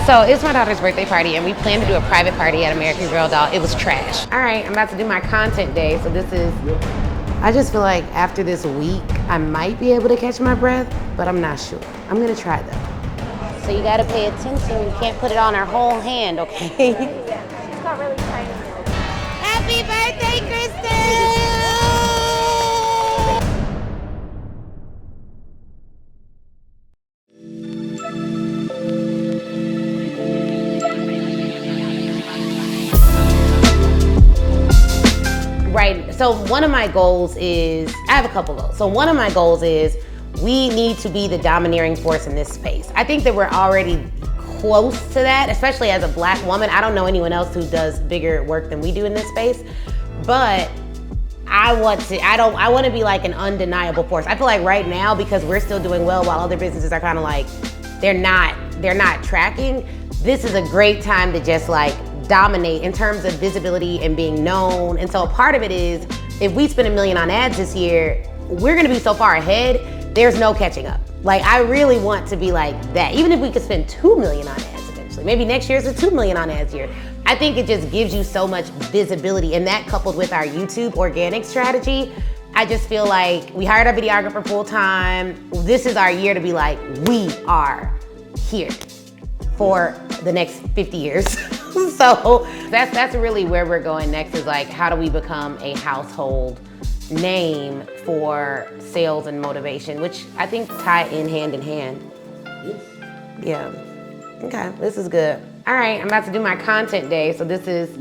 So it's my daughter's birthday party and we planned to do a private party at American Girl Doll. It was trash. All right, I'm about to do my content day. So this is, I just feel like after this week, I might be able to catch my breath, but I'm not sure. I'm gonna try though. So you gotta pay attention. You can't put it on her whole hand, okay? Yeah, she's got really tiny nails. Happy birthday, Kristen! Right, so one of my goals is, I have a couple goals. So one of my goals is we need to be the domineering force in this space. I think that we're already close to that, especially as a Black woman. I don't know anyone else who does bigger work than we do in this space, but I want to be like an undeniable force. I feel like right now, because we're still doing well while other businesses are kind of like, they're not tracking, this is a great time to just like dominate in terms of visibility and being known. And so a part of it is, if we spend $1 million on ads this year, we're gonna be so far ahead, there's no catching up. Like, I really want to be like that. Even if we could spend $2 million on ads eventually, maybe next year's a $2 million on ads year. I think it just gives you so much visibility, and that coupled with our YouTube organic strategy, I just feel like we hired our videographer full time. This is our year to be like, we are here for the next 50 years. So that's really where we're going next, is like, how do we become a household name for sales and motivation, which I think tie in hand. Yes. Yeah. Okay, this is good. All right, I'm about to do my content day, so this is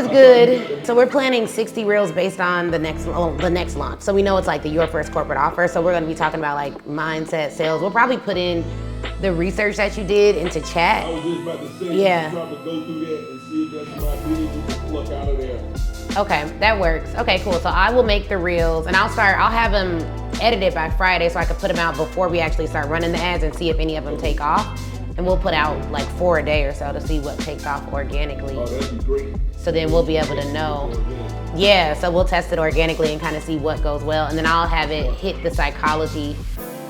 good. So we're planning 60 reels based on the next launch. So we know it's like the Your First Corporate Offer. So we're gonna be talking about like mindset, sales. We'll probably put in the research that you did into chat. I was just about to say, yeah. Try to go through that and see if that's my video we can pluck out of there. Okay, that works. Okay, cool. So I will make the reels and I'll have them edited by Friday so I can put them out before we actually start running the ads and see if any of them take off. And we'll put out like 4 a day or so to see what takes off organically. Oh, that'd be great. So then we'll be able to know. Yeah, so we'll test it organically and kind of see what goes well. And then I'll have it hit the psychology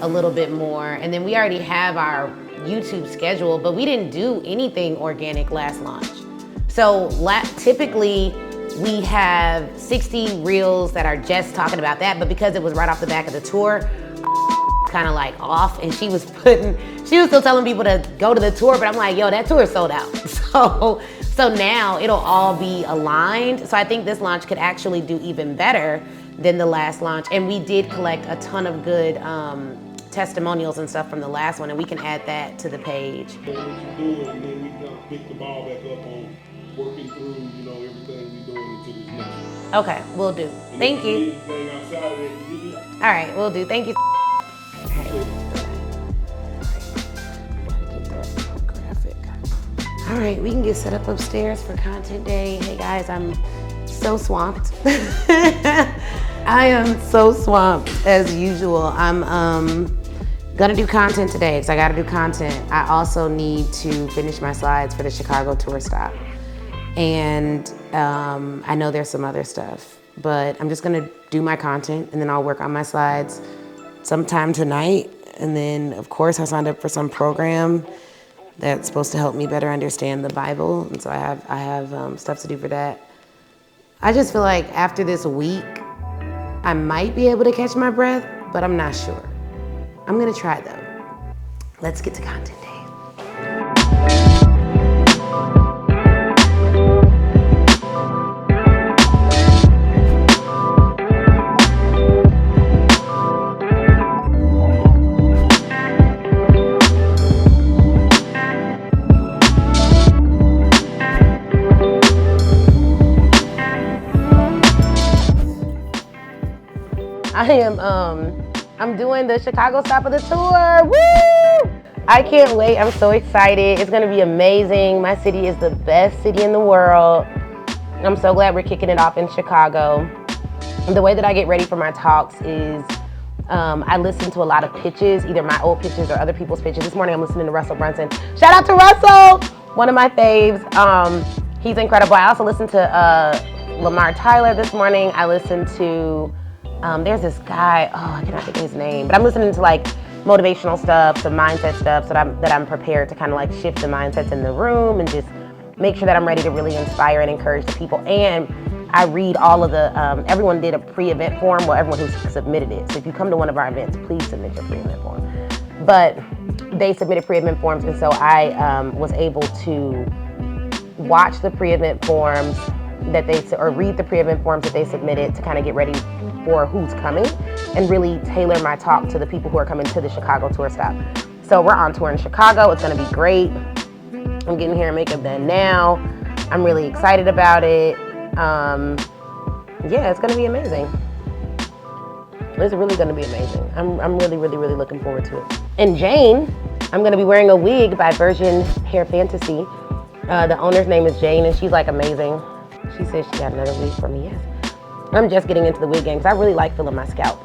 a little bit more. And then we already have our YouTube schedule, but we didn't do anything organic last launch. So typically we have 60 reels that are just talking about that, but because it was right off the back of the tour, kind of like off, and she was still telling people to go to the tour, but I'm like, yo, that tour is sold out. So now it'll all be aligned. So I think this launch could actually do even better than the last launch. And we did collect a ton of good testimonials and stuff from the last one, and we can add that to the page. So what you do, and then we kind of pick the ball back up on working through, everything we're doing into this next. Okay, we'll do. Thank you. Anything outside of that, you give me. All right, we'll do. Thank you. All right, we can get set up upstairs for content day. Hey guys, I'm so swamped. I am so swamped as usual. I'm gonna do content today because I gotta do content. I also need to finish my slides for the Chicago tour stop. And I know there's some other stuff, but I'm just gonna do my content and then I'll work on my slides sometime tonight. And then of course I signed up for some program that's supposed to help me better understand the Bible. And so I have stuff to do for that. I just feel like after this week, I might be able to catch my breath, but I'm not sure. I'm gonna try though. Let's get to content day. I'm doing the Chicago stop of the tour. Woo! I can't wait. I'm so excited. It's gonna be amazing. My city is the best city in the world. I'm so glad we're kicking it off in Chicago. The way that I get ready for my talks is I listen to a lot of pitches, either my old pitches or other people's pitches. This morning I'm listening to Russell Brunson. Shout out to Russell, one of my faves. He's incredible. I also listened to Lamar Tyler this morning. I listened to, there's this guy, I cannot think of his name, but I'm listening to like motivational stuff, some mindset stuff, so that I'm prepared to kind of like shift the mindsets in the room and just make sure that I'm ready to really inspire and encourage the people. And I read all of the, everyone did a pre-event form, well, everyone who submitted it. So if you come to one of our events, please submit your pre-event form. But they submitted pre-event forms, and so I was able to watch the pre-event forms that or read the pre-event forms that they submitted to kind of get ready for who's coming and really tailor my talk to the people who are coming to the Chicago tour stop. So we're on tour in Chicago. It's going to be great. I'm getting hair and makeup done now. I'm really excited about it. Yeah, it's going to be amazing. It's really going to be amazing. I'm really, really, really looking forward to it. And Jane, I'm going to be wearing a wig by Virgin Hair Fantasy. The owner's name is Jane, and she's like amazing. She says she got another wig for me. Yes. I'm just getting into the wig game because I really like feeling my scalp.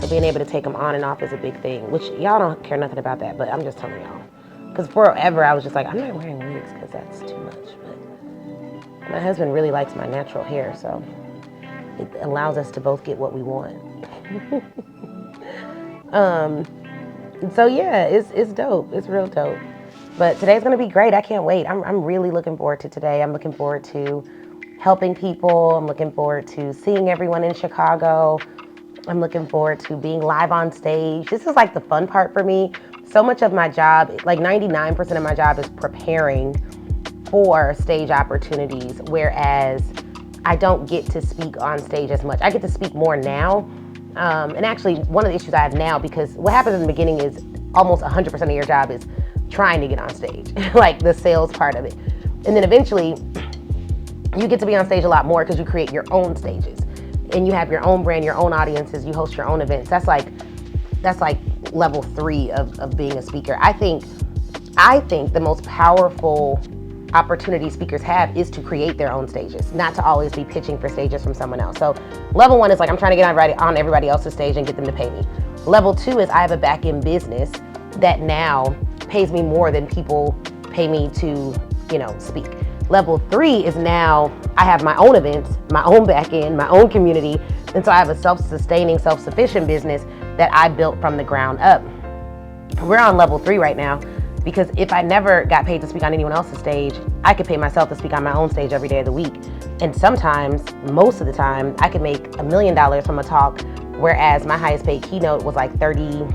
So being able to take them on and off is a big thing, which y'all don't care nothing about that, but I'm just telling y'all. Because forever I was just like, I'm not wearing wigs because that's too much. But my husband really likes my natural hair, so it allows us to both get what we want. So yeah, it's dope. It's real dope. But today's gonna be great. I can't wait. I'm really looking forward to today. I'm looking forward to helping people. I'm looking forward to seeing everyone in Chicago. I'm looking forward to being live on stage. This is like the fun part for me. So much of my job, like 99% of my job, is preparing for stage opportunities, whereas I don't get to speak on stage as much. I get to speak more now. And actually, one of the issues I have now, because what happens in the beginning is almost 100% of your job is trying to get on stage, like the sales part of it. And then eventually, you get to be on stage a lot more because you create your own stages. And you have your own brand, your own audiences, you host your own events. That's like level 3 of being a speaker. I think the most powerful opportunity speakers have is to create their own stages, not to always be pitching for stages from someone else. So level 1 is like, I'm trying to get on everybody else's stage and get them to pay me. Level 2 is I have a back-end business that now pays me more than people pay me to, speak. Level 3 is now I have my own events, my own back end, my own community. And so I have a self-sustaining, self-sufficient business that I built from the ground up. We're on level 3 right now because if I never got paid to speak on anyone else's stage, I could pay myself to speak on my own stage every day of the week. And sometimes, most of the time, I could make $1 million from a talk, whereas my highest paid keynote was like around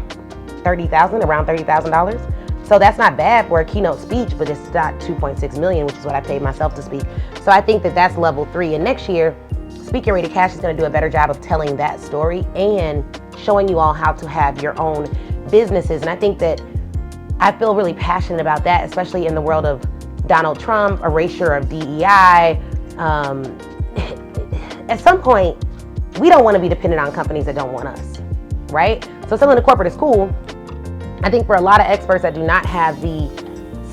$30,000. So that's not bad for a keynote speech, but it's not 2.6 million, which is what I paid myself to speak. So I think that that's level 3. And next year, Speak Your Way to Cash is going to do a better job of telling that story and showing you all how to have your own businesses. And I think that I feel really passionate about that, especially in the world of Donald Trump, erasure of DEI. At some point, we don't want to be dependent on companies that don't want us, right? So selling to corporate is cool. I think for a lot of experts that do not have the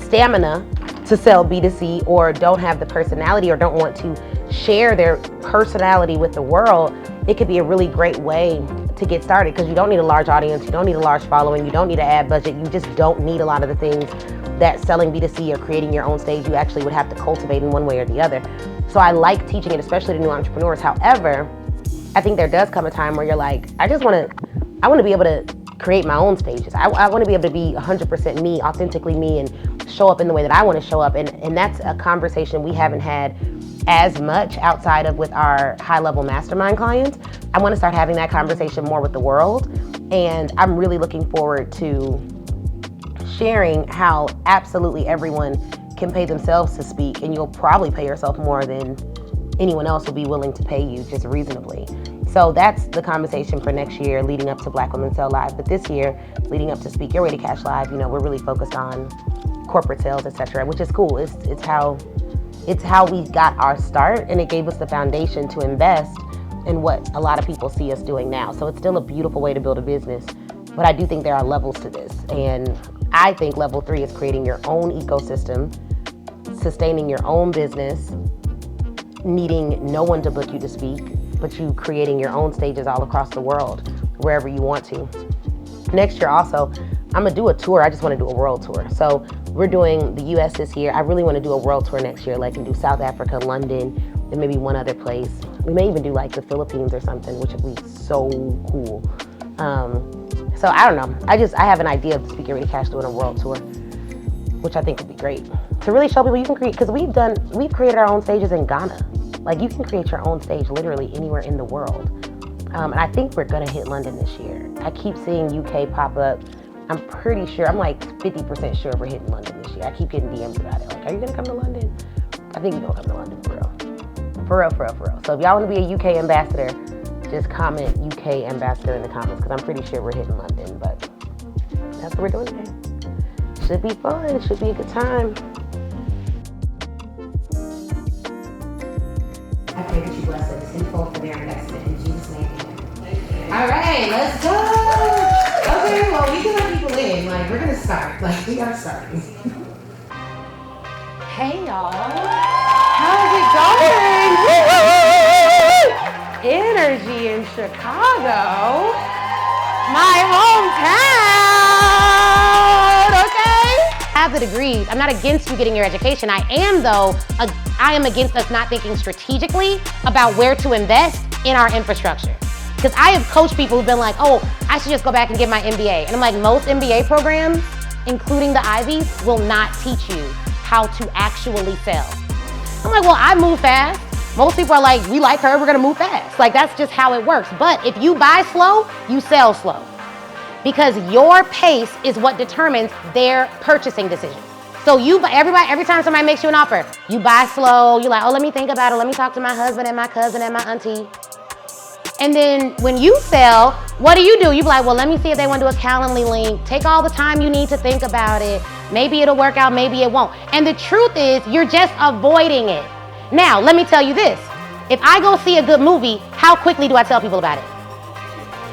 stamina to sell B2C or don't have the personality or don't want to share their personality with the world, it could be a really great way to get started because you don't need a large audience, you don't need a large following, you don't need an ad budget, you just don't need a lot of the things that selling B2C or creating your own stage you actually would have to cultivate in one way or the other. So I like teaching it, especially to new entrepreneurs. However, I think there does come a time where you're like, I want to be able to create my own stages. I want to be able to be 100% me, authentically me, and show up in the way that I want to show up. And that's a conversation we haven't had as much outside of with our high-level mastermind clients. I want to start having that conversation more with the world. And I'm really looking forward to sharing how absolutely everyone can pay themselves to speak. And you'll probably pay yourself more than anyone else will be willing to pay you, just reasonably. So that's the conversation for next year leading up to Black Women Sell Live. But this year, leading up to Speak Your Way to Cash Live, we're really focused on corporate sales, etc., which is cool. It's how we got our start, and it gave us the foundation to invest in what a lot of people see us doing now. So it's still a beautiful way to build a business, but I do think there are levels to this. And I think level 3 is creating your own ecosystem, sustaining your own business, needing no one to book you to speak, but you creating your own stages all across the world, wherever you want to. Next year also, I'm gonna do a tour. I just wanna do a world tour. So we're doing the US this year. I really wanna do a world tour next year, like and do South Africa, London, and maybe one other place. We may even do like the Philippines or something, which would be so cool. So I don't know. I have an idea of Speak Your Way to Cash doing a world tour, which I think would be great. To really show people you can create, because we've created our own stages in Ghana. Like you can create your own stage literally anywhere in the world. And I think we're gonna hit London this year. I keep seeing UK pop up. I'm pretty sure, I'm like 50% sure we're hitting London this year. I keep getting DMs about it. Like, are you gonna come to London? I think you're gonna come to London for real. For real, for real, for real. So if y'all wanna be a UK ambassador, just comment UK ambassador in the comments, because I'm pretty sure we're hitting London, but that's what we're doing today. Should be fun, should be a good time. I pray that you bless them tenfold for their investment in Jesus' name. All right, let's go. Okay, well, we can let people in. Like, we're gonna start. Like, we gotta start. Hey, y'all. How's it going? Energy in Chicago. My hometown, okay? I have the degrees. I'm not against you getting your education. I am, though, I am against us not thinking strategically about where to invest in our infrastructure. Because I have coached people who've been like, oh, I should just go back and get my MBA. And I'm like, most MBA programs, including the Ivies, will not teach you how to actually sell. I'm like, well, I move fast. Most people are like, we like her, we're gonna move fast. Like, that's just how it works. But if you buy slow, you sell slow. Because your pace is what determines their purchasing decision. So every time somebody makes you an offer, you buy slow, you're like, oh, let me think about it. Let me talk to my husband and my cousin and my auntie. And then when you sell, what do? You be like, well, let me see if they want to do a Calendly link. Take all the time you need to think about it. Maybe it'll work out, maybe it won't. And the truth is, you're just avoiding it. Now, let me tell you this. If I go see a good movie, how quickly do I tell people about it?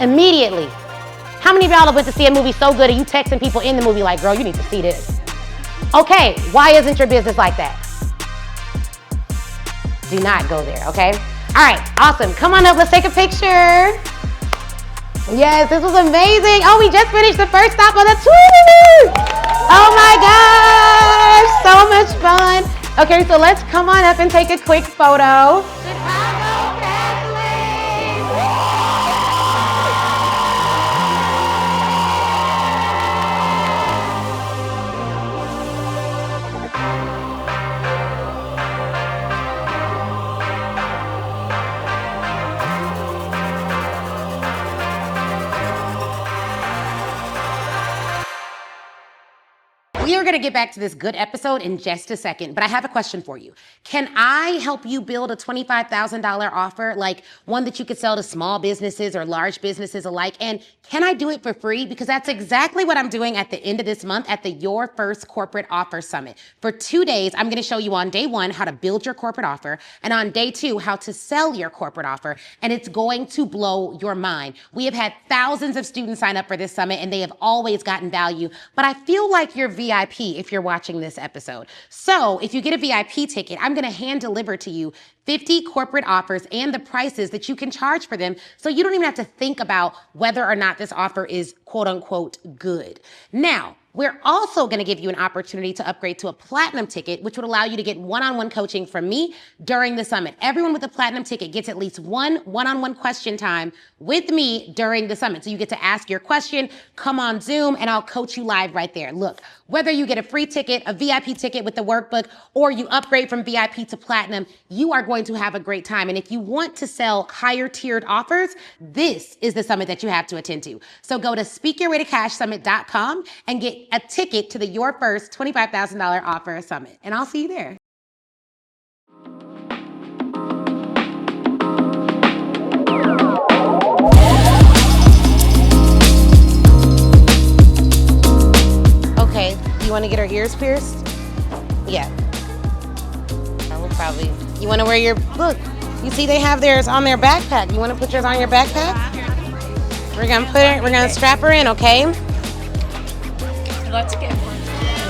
Immediately. How many of y'all have went to see a movie so good and you texting people in the movie like, girl, you need to see this? Okay, why isn't your business like that? Do not go there, okay? All right, awesome. Come on up, let's take a picture. Yes, this was amazing. Oh, we just finished the first stop on the tour. Oh my gosh, so much fun. Okay, so let's come on up and take a quick photo. We are gonna get back to this good episode in just a second, but I have a question for you. Can I help you build a $25,000 offer, like one that you could sell to small businesses or large businesses alike? And can I do it for free? Because that's exactly what I'm doing at the end of this month at the Your First Corporate Offer Summit. For 2 days, I'm gonna show you on day 1 how to build your corporate offer, and on day 2, how to sell your corporate offer, and it's going to blow your mind. We have had thousands of students sign up for this summit, and they have always gotten value, but I feel like you're VIP if you're watching this episode. So if you get a VIP ticket, I'm gonna hand deliver to you 50 corporate offers and the prices that you can charge for them, so you don't even have to think about whether or not this offer is quote unquote good. Now, we're also gonna give you an opportunity to upgrade to a platinum ticket, which would allow you to get one-on-one coaching from me during the summit. Everyone with a platinum ticket gets at least one-on-one question time with me during the summit. So you get to ask your question, come on Zoom, and I'll coach you live right there. Look, whether you get a free ticket, a VIP ticket with the workbook, or you upgrade from VIP to platinum, you are going to have a great time. And if you want to sell higher tiered offers, this is the summit that you have to attend to. So go to speakyourwaytocashsummit.com and get a ticket to the Your First $25,000 Offer Summit. And I'll see you there. Okay, you want to get our ears pierced? Yeah. I will probably. You want to wear your, look, you see they have theirs on their backpack. You want to put yours on your backpack? We're going to put it, we're going to strap her in, okay? Let's get one.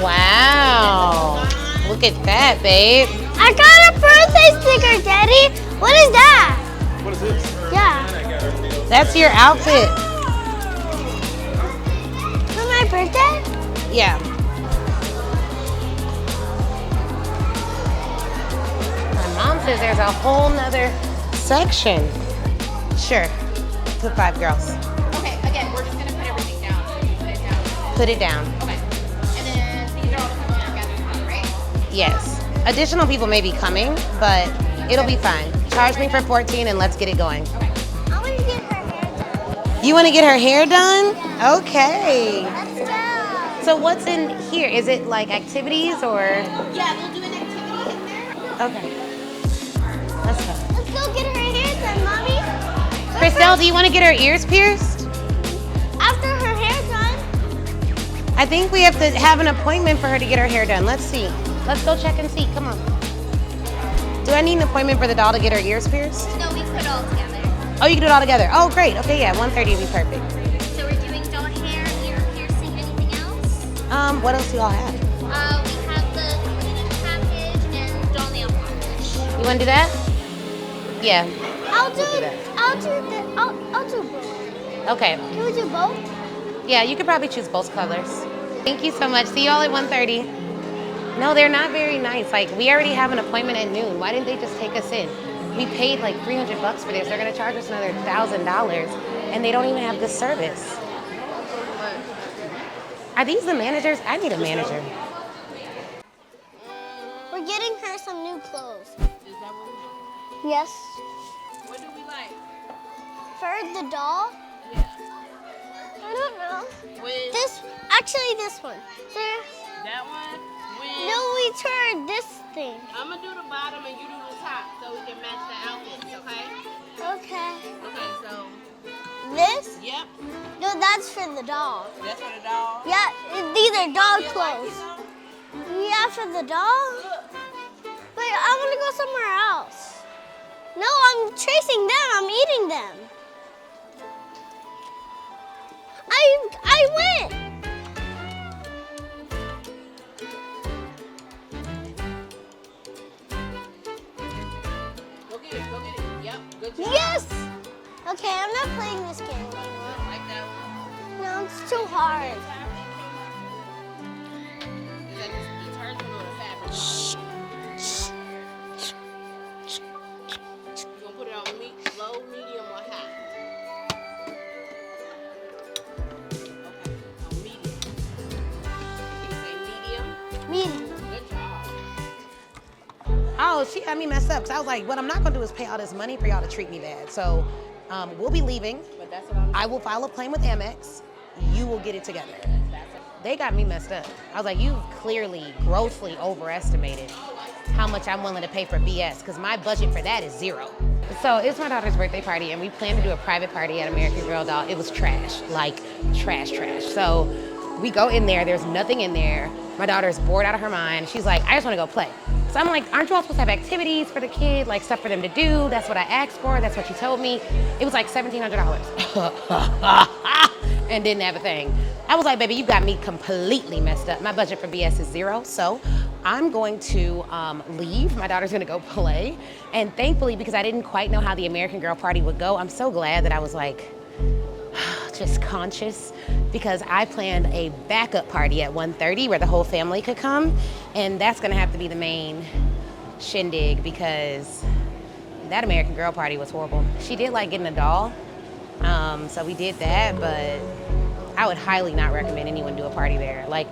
Wow. Look at that, babe. I got a birthday sticker, Daddy. What is that? What is this? Yeah. That's your outfit. For my birthday? Yeah. My mom says there's a whole nother section. Sure. Put 5 girls. Okay, again, we're just gonna put everything down. Put it down. Okay. And then these are all the people that are gathering, right? Yes. Additional people may be coming, but it'll be fine. Charge me for 14 and let's get it going. Okay. I want to get her hair done. You want to get her hair done? Okay. Let's go. So what's in here? Is it like activities or? Yeah, we'll do an activity in there. Okay. Let's go. Let's go get her hair done, Mommy. Christelle, do you want to get her ears pierced? After her hair done. I think we have to have an appointment for her to get her hair done. Let's see. Let's go check and see. Come on. Do I need an appointment for the doll to get her ears pierced? No, we put it all together. Oh, you can do it all together. Oh, great. Okay, yeah, 1:30 would be perfect. So we're doing doll hair, ear piercing, anything else? What else do y'all have? We have the cleaning package and doll nail polish. You want to do that? Yeah. I'll do We'll do that. I'll do both. Okay. Can we do both? Yeah, you could probably choose both colors. Thank you so much. See y'all at 1:30. No, they're not very nice. Like, we already have an appointment at noon. Why didn't they just take us in? We paid like $300 for this. They're gonna charge us another $1,000, and they don't even have good service. Are these the managers? I need a manager. We're getting her some new clothes. Yes. What do we like? For the doll? Yeah. I don't know. With This one. So, that one? With no, we turned this thing. I'm gonna do the bottom and you do the top so we can match the outfits, okay? Okay. Okay, so This? yep, No, that's for the doll. that's for the dog. Yeah, these are doll You like clothes. it, though? Yeah, for the doll? But I want to go somewhere else. No, I'm chasing them. I'm eating them. I went. Go get it, go get it. Yep, good job. Yes. Okay, I'm not playing this game anymore. Like that one. No, it's too hard. Is that the detergent or the fabric? You gonna put it on low, medium, or high? Okay, on medium. Can you say medium? Medium. Good job. Oh, she had me messed up. So I was like, what I'm not gonna do is pay all this money for y'all to treat me bad. So we'll be leaving. But that's what I'm I will file a claim with Amex. You will get it together. They got me messed up. I was like, you've clearly grossly overestimated how much I'm willing to pay for BS, because my budget for that is $0. So it's my daughter's birthday party, and we planned to do a private party at American Girl Doll. It was trash, like trash. So we go in there, there's nothing in there. My daughter's bored out of her mind. She's like, I just wanna go play. So I'm like, aren't you all supposed to have activities for the kid, like stuff for them to do? That's what I asked for, that's what you told me. It was like $1,700. And didn't have a thing. I was like, baby, you got me completely messed up. My budget for BS is $0, so I'm going to leave. My daughter's gonna go play. And thankfully, because I didn't quite know how the American Girl party would go, I'm so glad that I was like, just conscious, because I planned a backup party at 1:30 where the whole family could come, and that's gonna have to be the main shindig, because that American Girl party was horrible. She did like getting a doll, so we did that, but I would highly not recommend anyone do a party there. Like,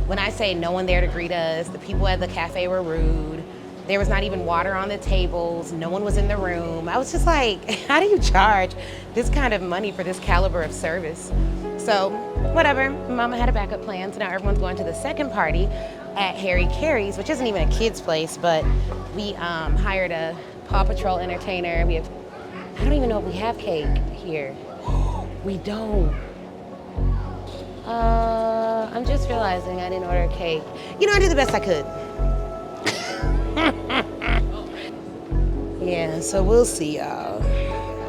when I say no one there to greet us, the people at the cafe were rude. There was not even water on the tables. No one was in the room. I was just like, how do you charge this kind of money for this caliber of service? So, whatever. Mama had a backup plan, so now everyone's going to the second party at Harry Carey's, which isn't even a kid's place, but we hired a Paw Patrol entertainer. I don't even know if we have cake here. We don't. I'm just realizing I didn't order a cake. You know, I did the best I could. Yeah, so we'll see y'all.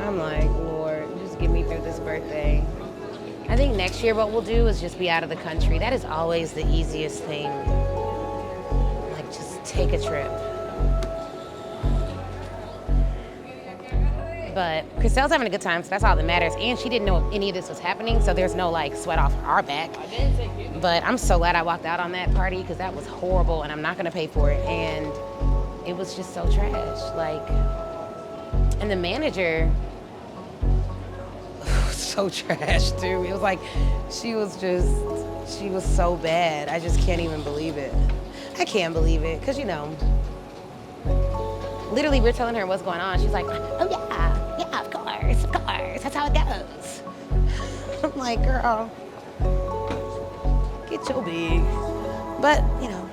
I'm like, Lord, just get me through this birthday. I think next year what we'll do is just be out of the country. That is always the easiest thing. Like, just take a trip. But Christelle's having a good time, so that's all that matters. And she didn't know any of this was happening, so there's no like sweat off our back. But I'm so glad I walked out on that party, because that was horrible and I'm not gonna pay for it. And it was just so trash. Like, and the manager, so trash too. It was like, she was so bad. I just can't even believe it. I can't believe it, because you know, literally we're telling her what's going on. She's like, oh yeah, of course, that's how it goes. I'm like, girl, get your big. But, you know,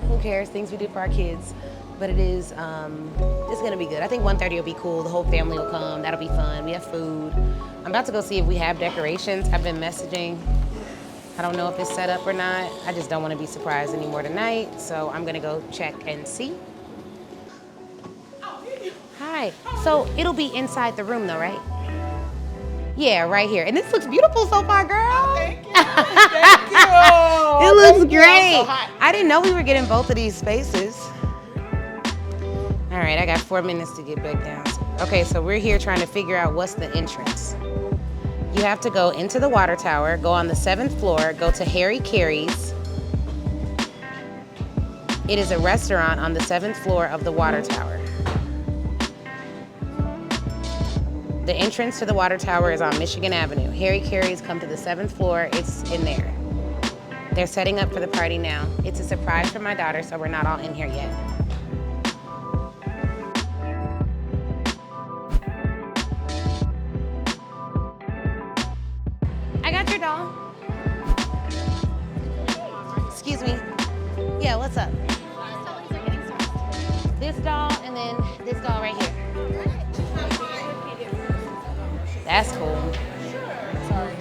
who cares? Things we do for our kids. But it is, it's gonna be good. I think 1:30 will be cool. The whole family will come. That'll be fun. We have food. I'm about to go see if we have decorations. I've been messaging. I don't know if it's set up or not. I just don't want to be surprised anymore tonight. So I'm gonna go check and see. Hi. So it'll be inside the room though, right? Yeah, right here. And this looks beautiful so far, girl. Thank you. Thank you. It looks Thank you. great. So hot. I didn't know we were getting both of these spaces. All right, I got 4 minutes to get back down. Okay, so we're here trying to figure out what's the entrance. You have to go into the water tower, go on the 7th floor, go to Harry Carey's. It is a restaurant on the 7th floor of the water tower. The entrance to the water tower is on Michigan Avenue. Harry Carey's, come to the 7th floor, it's in there. They're setting up for the party now. It's a surprise for my daughter, so we're not all in here yet. I got your doll. Excuse me. Yeah, what's up? This doll and then this doll right here. That's cool. Sorry.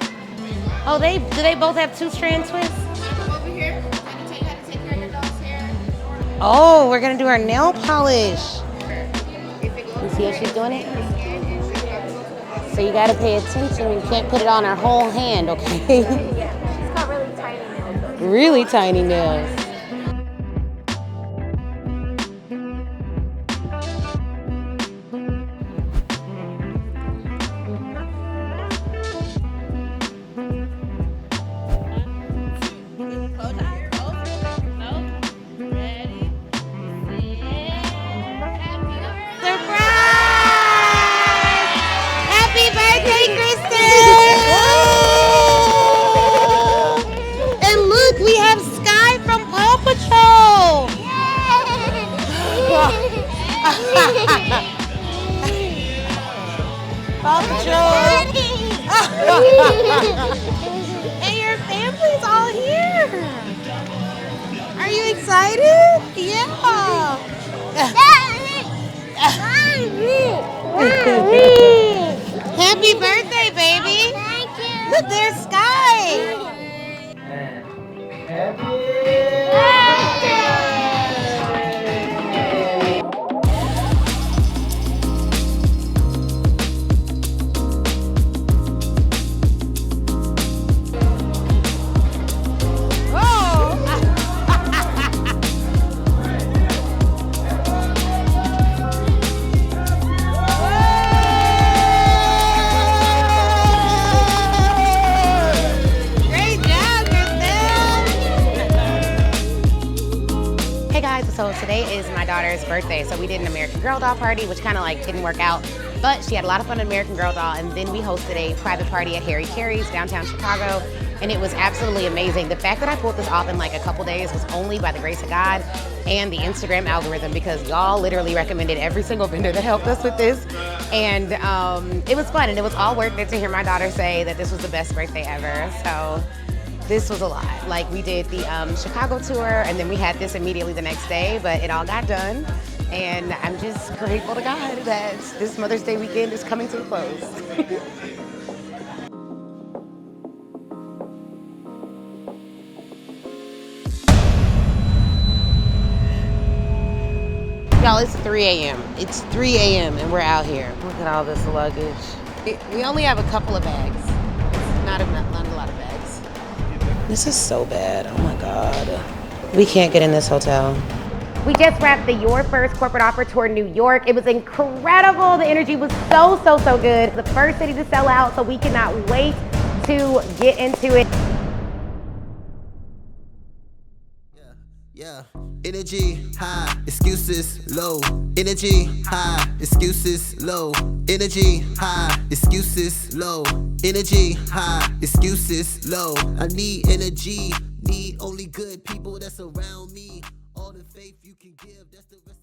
Oh, do they both have 2-strand twists? Come over here. I'm going to tell you how to take care of your dog's hair. Oh, we're gonna do our nail polish. You see how she's doing it? So you gotta pay attention. You can't put it on her whole hand, okay? Yeah, she's got really tiny nails. Really tiny nails. Paw Patrol. And your family's all here. Are you excited? Yeah. Happy birthday, baby. Thank you. Look, there's Sky. So today is my daughter's birthday, so we did an American Girl doll party, which kind of like didn't work out, but she had a lot of fun at American Girl doll, and then we hosted a private party at Harry Carey's, downtown Chicago, and it was absolutely amazing. The fact that I pulled this off in like a couple days was only by the grace of God and the Instagram algorithm, because y'all literally recommended every single vendor that helped us with this, and it was fun, and it was all worth it to hear my daughter say that this was the best birthday ever. So this was a lot. Like, we did the Chicago tour, and then we had this immediately the next day, but it all got done. And I'm just grateful to God that this Mother's Day weekend is coming to a close. Y'all, it's 3 a.m. It's 3 a.m. and we're out here. Look at all this luggage. We only have a couple of bags. It's not a lot of bags. This is so bad. Oh my God. We can't get in this hotel. We just wrapped the Your First Corporate Offer Tour New York. It was incredible. The energy was so good. The first city to sell out, so we cannot wait to get into it. Yeah. Energy high, excuses low. Energy high, excuses low. Energy high, excuses low. Energy high, excuses low. I need energy, need only good people that's around me. All the faith you can give, that's the recipe.